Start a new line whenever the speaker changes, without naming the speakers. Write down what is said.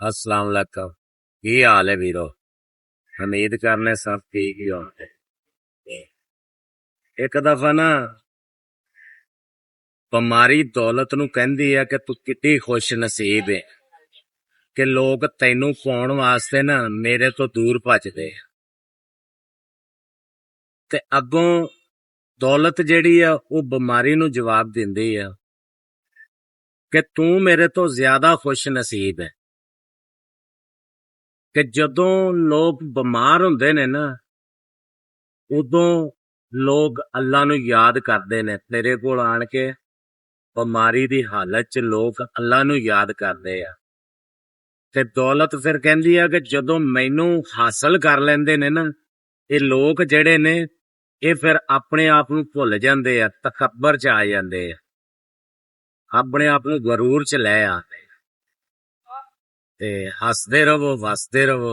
अस्सलाम वालेकुम। की हाल है वीरो? उम्मीद करने सब ठीक ही होंगे। एक दफा ना बिमारी दौलत नू कहंदी है कि तू कितनी खुश नसीब है कि लोग तैनू पाउण वास्ते ना मेरे तो दूर भजदे। ते अगों दौलत जिहड़ी आ वो बिमारी नू जवाब दिंदी है कि तू मेरे तो ज्यादा खुश नसीब है। कि जदों लोग बीमार हुंदे ने ना उदों लोग अल्लाह नू याद करदे ने। तेरे कोल आण के बिमारी दी हालत च लोग अल्लाह नू याद करदे आ। ते दौलत फिर कहंदी आ कि जदों मैनू हासिल कर लैंदे ने ना ये लोग जिहड़े ने ये फिर अपने आप नू भुल जांदे आ, तकब्बर च आ जांदे आ, अपने आप नू गरूर च लै आंदे ते हसदे रवो वसदे रवो।